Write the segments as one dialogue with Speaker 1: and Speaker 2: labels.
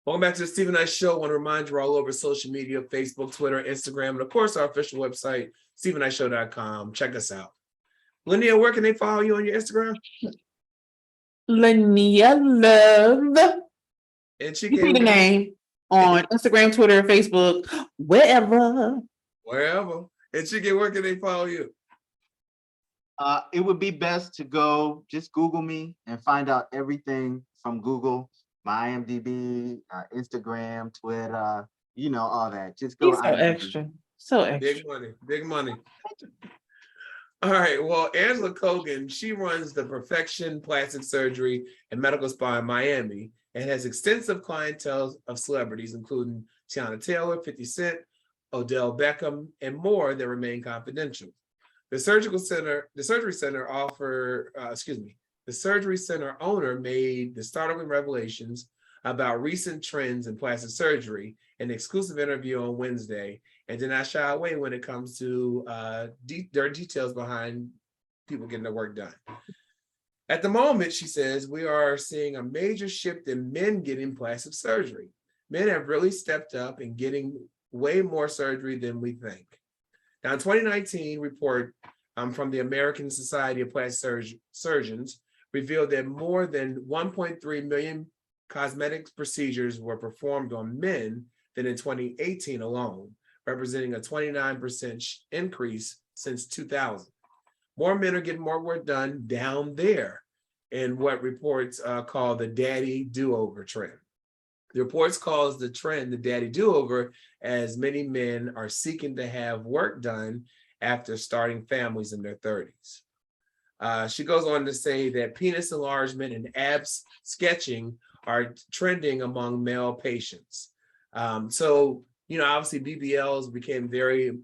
Speaker 1: Welcome back to the Stephen Knight Show. I want to remind you we're all over social media, Facebook, Twitter, Instagram, and of course our official website, StephenKnightShow.com. Check us out. Linnea, where can they follow you on your Instagram?
Speaker 2: Linnea Love.
Speaker 1: And she
Speaker 2: You see the name on Instagram, Twitter, Facebook, wherever.
Speaker 1: Wherever. And Chike, where can they follow you?
Speaker 3: It would be best to just Google me and find out everything from Google, my IMDb, Instagram, Twitter, all that. Just go.
Speaker 2: He's so extra. So extra.
Speaker 1: Big money. Big money. All right. Well, Angela Kogan, she runs the Perfection Plastic Surgery and Medical Spa in Miami and has extensive clientele of celebrities, including Tiana Taylor, 50 Cent, Odell Beckham, and more that remain confidential. The surgery center owner made the startling revelations about recent trends in plastic surgery in an exclusive interview on Wednesday, and did not shy away when it comes to their details behind people getting their work done. At the moment, she says, we are seeing a major shift in men getting plastic surgery. Men have really stepped up and getting way more surgery than we think. Now, in 2019 report from the American Society of Plastic Surgeons revealed that more than 1.3 million cosmetic procedures were performed on men than in 2018 alone, representing a 29% increase since 2000. More men are getting more work done down there in what reports call the daddy do-over trend. The reports calls the trend the daddy do-over, as many men are seeking to have work done after starting families in their 30s. She goes on to say that penis enlargement and abs sketching are trending among male patients. So, obviously BBLs became very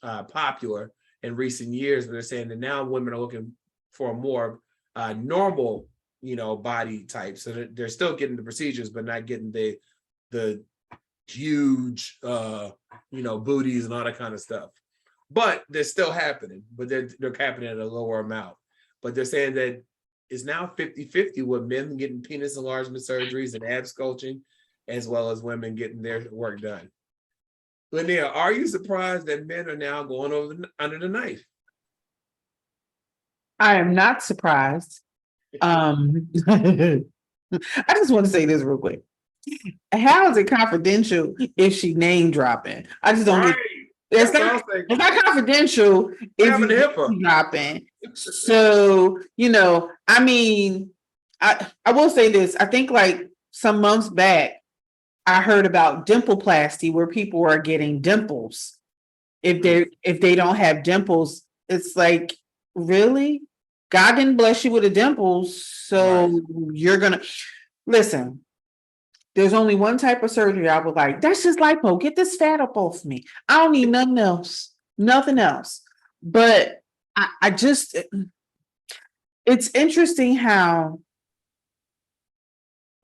Speaker 1: popular in recent years, but they're saying that now women are looking for a more normal, body type. So they're still getting the procedures, but not getting the huge, booties and all that kind of stuff. But they're still happening, but they're happening at a lower amount. But they're saying that it's now 50-50 with men getting penis enlargement surgeries and ab sculpting, as well as women getting their work done. Linnea, are you surprised that men are now going under the knife?
Speaker 2: I am not surprised. I just want to say this real quick. How is it confidential if she name dropping? I just don't get it. It's not confidential if you're dropping. So, I will say this. I think like some months back, I heard about dimpleplasty where people are getting dimples. If they don't have dimples, it's like, really? God didn't bless you with a dimple, so you're gonna listen. There's only one type of surgery I would like. That's just lipo. Get this fat up off me. I don't need nothing else. Nothing else. But I just, it's interesting how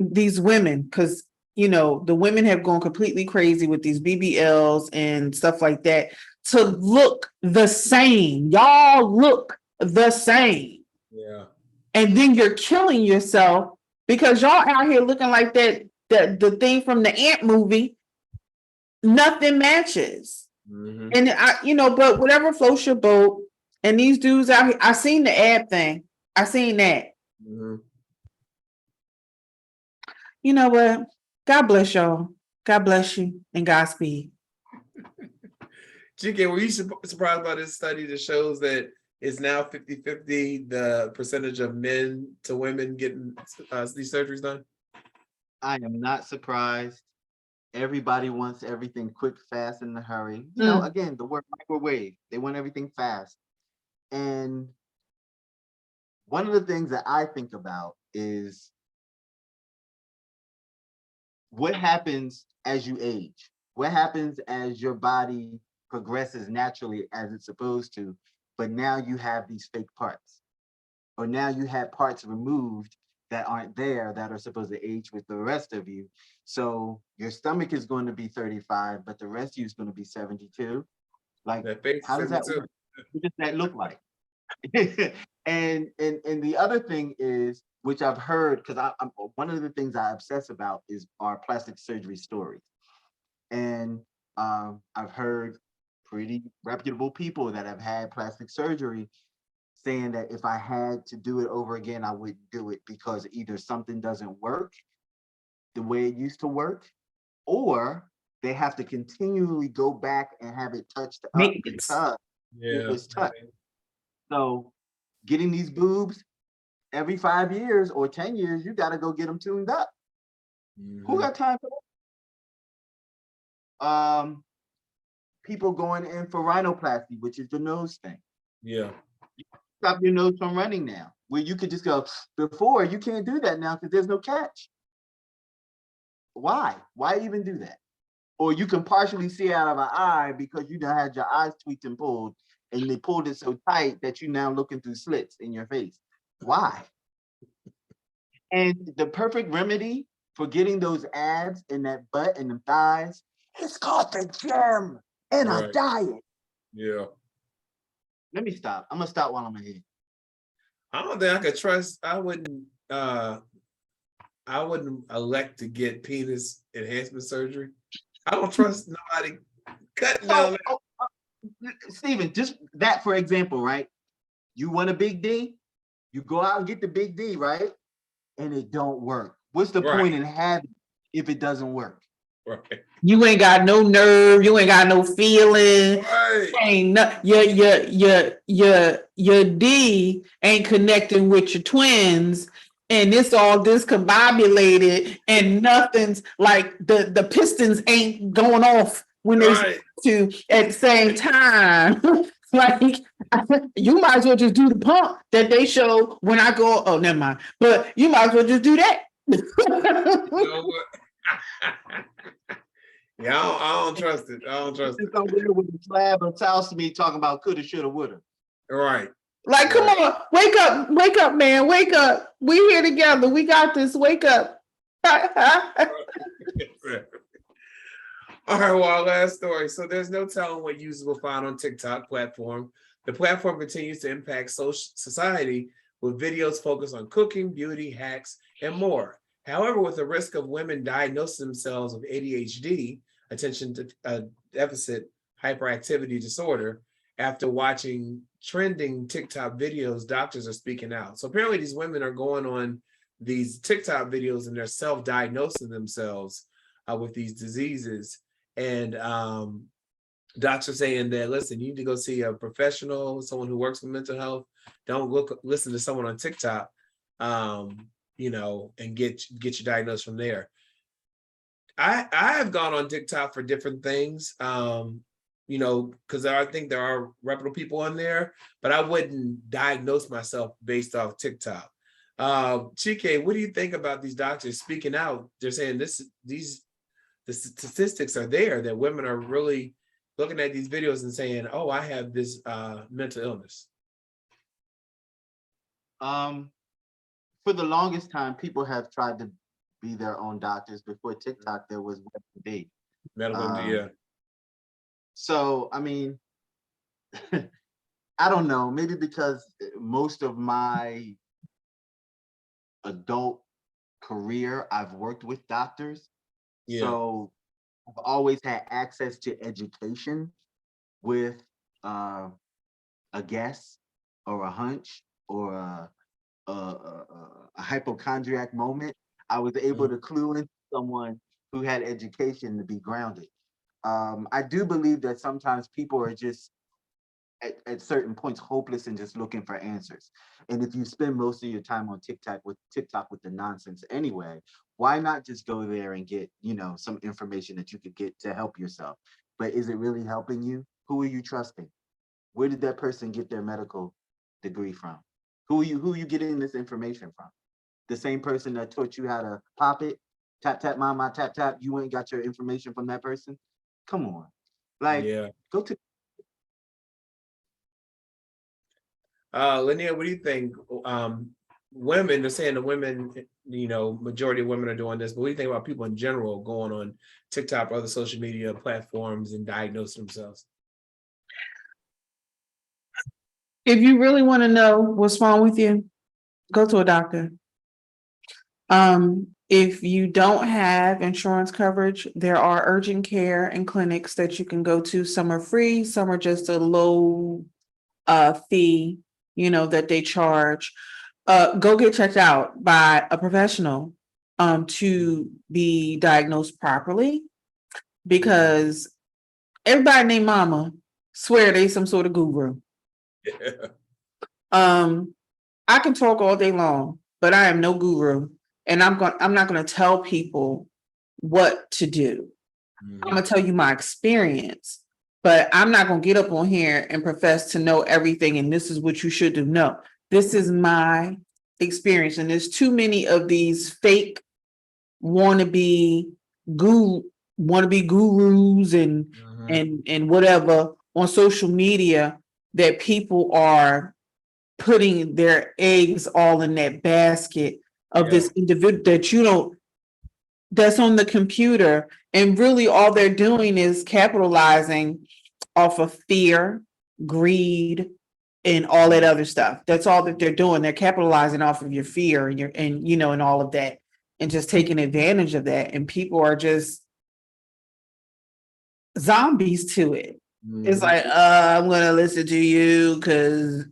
Speaker 2: these women, because, the women have gone completely crazy with these BBLs and stuff like that to look the same. Y'all look the same.
Speaker 1: Yeah.
Speaker 2: And then you're killing yourself because y'all out here looking like that. The thing from the Ant movie, nothing matches. Mm-hmm. And but whatever floats your boat. And these dudes out here, I seen the ab thing. I seen that. Mm-hmm. You know what? God bless y'all. God bless you and Godspeed.
Speaker 1: Chike, were you surprised by this study that shows that it's now 50-50 the percentage of men to women getting these surgeries done?
Speaker 3: I am not surprised. Everybody wants everything quick, fast, in a hurry. Again, the word microwave. They want everything fast. And one of the things that I think about is what happens as you age? What happens as your body progresses naturally as it's supposed to, but now you have these fake parts, or now you have parts removed that aren't there that are supposed to age with the rest of you. So your stomach is going to be 35, but the rest of you is going to be 72. Like, how does that work? What does that look like? And the other thing is, which I've heard, because I'm one of the things I obsess about is our plastic surgery stories. And I've heard pretty reputable people that have had plastic surgery saying that if I had to do it over again, I wouldn't do it because either something doesn't work the way it used to work, or they have to continually go back and have it touched up
Speaker 2: Maintenance.
Speaker 3: because it was touched. So getting these boobs every 5 years or 10 years, you got to go get them tuned up. Who got time for that? People going in for rhinoplasty, which is the nose thing.
Speaker 1: Yeah.
Speaker 3: Stop your nose from running now, where you could just go. Before, you can't do that now because there's no catch. Why? Why even do that? Or you can partially see out of an eye because you done had your eyes tweaked and pulled, and they pulled it so tight that you now looking through slits in your face. Why? And the perfect remedy for getting those abs and that butt and the thighs, it's called the gym and a diet.
Speaker 1: Yeah.
Speaker 3: Let me stop. I'm gonna stop while I'm ahead.
Speaker 1: I don't think I could trust. I wouldn't elect to get penis enhancement surgery. I don't trust nobody cutting down.
Speaker 3: Stephen, just that for example, right? You want a big D, you go out and get the big D, right? And it don't work. What's the point in having it if it doesn't work?
Speaker 1: Right.
Speaker 2: You ain't got no nerve. You ain't got no feeling.
Speaker 1: Right.
Speaker 2: Ain't no, your D ain't connecting with your twins, and it's all discombobulated, and nothing's like the pistons ain't going off when they to at the same time. Like you might as well just do the pump that they show when I go. Oh, never mind. But you might as well just do that.
Speaker 1: You know what? Yeah, I don't trust it. I don't trust it.
Speaker 3: It's over there with the slab of toast me talking about coulda, shoulda, woulda.
Speaker 1: Right.
Speaker 2: Like, come on, wake up, man, wake up. We here together. We got this. Wake up.
Speaker 1: All right, well, our last story. So there's no telling what users will find on TikTok platform. The platform continues to impact society with videos focused on cooking, beauty, hacks, and more. However, with the risk of women diagnosing themselves with ADHD, attention to deficit hyperactivity disorder, after watching trending TikTok videos, doctors are speaking out. So apparently these women are going on these TikTok videos and they're self-diagnosing themselves with these diseases. And doctors saying that, listen, you need to go see a professional, someone who works with mental health. Don't listen to someone on TikTok, you know, and get your diagnosis from there. I have gone on TikTok for different things, you know, because I think there are reputable people on there, but I wouldn't diagnose myself based off TikTok. Chike, what do you think about these doctors speaking out? They're saying the statistics are there that women are really looking at these videos and saying, oh, I have this mental illness.
Speaker 3: For the longest time, people have tried to be their own doctors. Before TikTok, there was WebMD.
Speaker 1: Yeah.
Speaker 3: So, I mean, I don't know, maybe because most of my adult career, I've worked with doctors. Yeah. So I've always had access to education with a guess or a hunch or a hypochondriac moment. I was able to clue into someone who had education to be grounded. I do believe that sometimes people are just at certain points hopeless and just looking for answers. And if you spend most of your time on TikTok with the nonsense anyway, why not just go there and get, you know, some information that you could get to help yourself? But is it really helping you? Who are you trusting? Where did that person get their medical degree from? Who are you getting this information from? The same person that taught you how to pop it, tap, tap, mama, tap, tap, you ain't got your information from that person? Come on. Like, go to.
Speaker 1: Linnea, what do you think? Women, they're saying the women, you know, majority of women are doing this, but what do you think about people in general going on TikTok or other social media platforms and diagnosing themselves?
Speaker 2: If you really want to know what's wrong with you, go to a doctor. If you don't have insurance coverage, there are urgent care and clinics that you can go to. Some are free, some are just a low fee, that they charge. Go get checked out by a professional to be diagnosed properly, because everybody named mama swear they some sort of guru.
Speaker 1: Yeah.
Speaker 2: I can talk all day long, but I am no guru, and I'm not gonna tell people what to do. I'm gonna tell you my experience, but I'm not gonna get up on here and profess to know everything and this is what you should do. No, this is my experience, and there's too many of these fake wannabe gurus and whatever on social media, that people are putting their eggs all in that basket of this individual that's on the computer, and really all they're doing is capitalizing off of fear, greed, and all that other stuff. That's all that they're doing. They're capitalizing off of your fear and all of that, and just taking advantage of that. And people are just zombies to it. It's like, I'm gonna listen to you because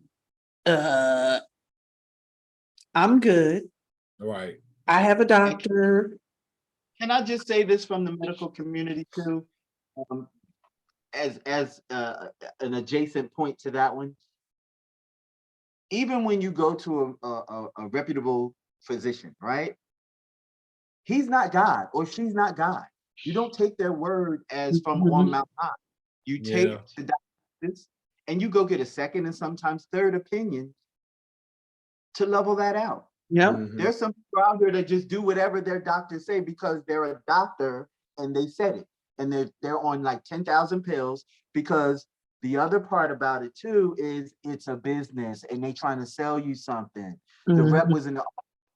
Speaker 2: I'm good.
Speaker 1: Right.
Speaker 2: I have a doctor.
Speaker 3: Can I just say this from the medical community too? As an adjacent point to that one, even when you go to a reputable physician, right? He's not God or she's not God. You don't take their word as from on Mount High. You take the doctors and you go get a second and sometimes third opinion to level that out.
Speaker 2: Yep.
Speaker 3: There's some people out there that just do whatever their doctors say because they're a doctor and they said it. And they're on like 10,000 pills, because the other part about it too is it's a business and they trying to sell you something. The rep was in the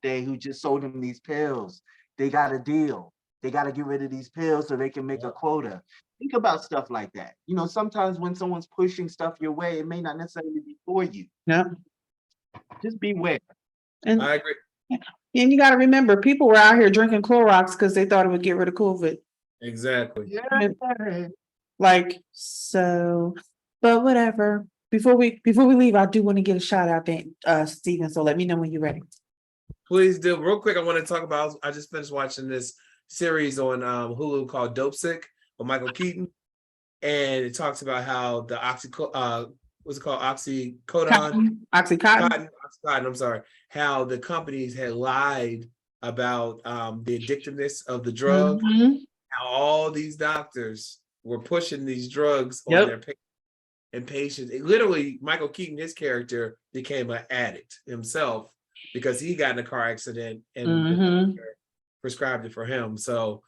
Speaker 3: day who just sold him these pills. They got a deal. They got to get rid of these pills so they can make a quota. Think about stuff like that. Sometimes when someone's pushing stuff your way, it may not necessarily be for you.
Speaker 2: Yeah.
Speaker 3: Just beware.
Speaker 2: And
Speaker 1: I agree.
Speaker 2: And you got to remember, people were out here drinking Clorox because they thought it would get rid of COVID.
Speaker 1: Exactly.
Speaker 3: Yeah.
Speaker 2: Like, so, but whatever. Before we leave, I do want to get a shout out to Steven. So let me know when you're ready.
Speaker 1: Please do. Real quick, I want to talk about, I just finished watching this series on Hulu called Dope Sick with Michael Keaton. And it talks about how the what's it called? Oxycodone?
Speaker 2: Oxycontin.
Speaker 1: I'm sorry. How the companies had lied about the addictiveness of the drug. How all these doctors were pushing these drugs on their patients. It literally, Michael Keaton, his character, became an addict himself because he got in a car accident and the doctor prescribed it for him. So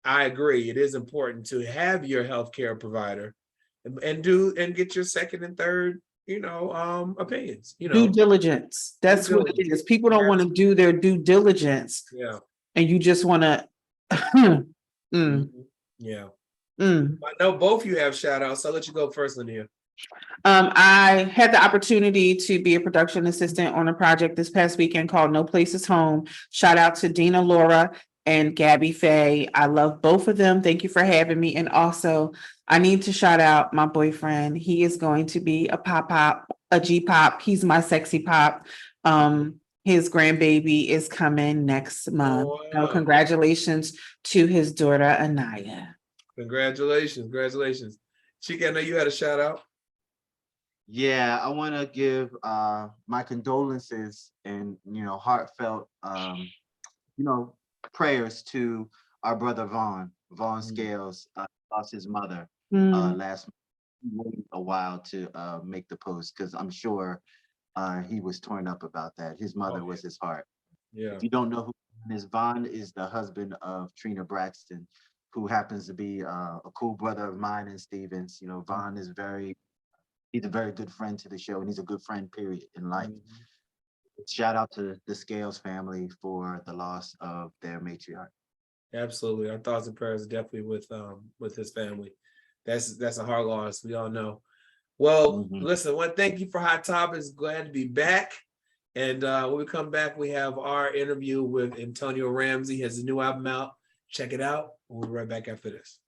Speaker 1: I agree. It is important to have your healthcare provider and get your second and third, opinions.
Speaker 2: Due diligence. That's what it is. People don't want to do their due diligence.
Speaker 1: Yeah.
Speaker 2: And you just want to.
Speaker 1: Yeah. I know both you have shout outs, so I'll let you go first, Linnea.
Speaker 2: I had the opportunity to be a production assistant on a project this past weekend called No Place is Home. Shout out to Dina Laura and Gabby Faye. I love both of them. Thank you for having me. And also, I need to shout out my boyfriend. He is going to be a G-pop. He's my sexy pop. His grandbaby is coming next month.
Speaker 1: Oh,
Speaker 2: wow. So congratulations to his daughter, Anaya.
Speaker 1: Congratulations. Chika, I know you had a shout out.
Speaker 3: Yeah, I want to give my condolences and heartfelt prayers to our brother Vaughn Scales. Lost his mother last month. He waited a while to make the post because I'm sure he was torn up about that. His mother was his heart.
Speaker 1: Yeah.
Speaker 3: If you don't know who Vaughn is, the husband of Trina Braxton, who happens to be a cool brother of mine and Steven's. Vaughn is he's a very good friend to the show, and he's a good friend, period, in life. Shout out to the Scales family for the loss of their matriarch.
Speaker 1: Absolutely. Our thoughts and prayers are definitely with his family. That's a hard loss, we all know. Well,
Speaker 3: Mhm.
Speaker 1: listen, I want to thank you for Hot Topics. Glad to be back. And when we come back, we have our interview with Antonio Ramsey. He has a new album out. Check it out. We'll be right back after this.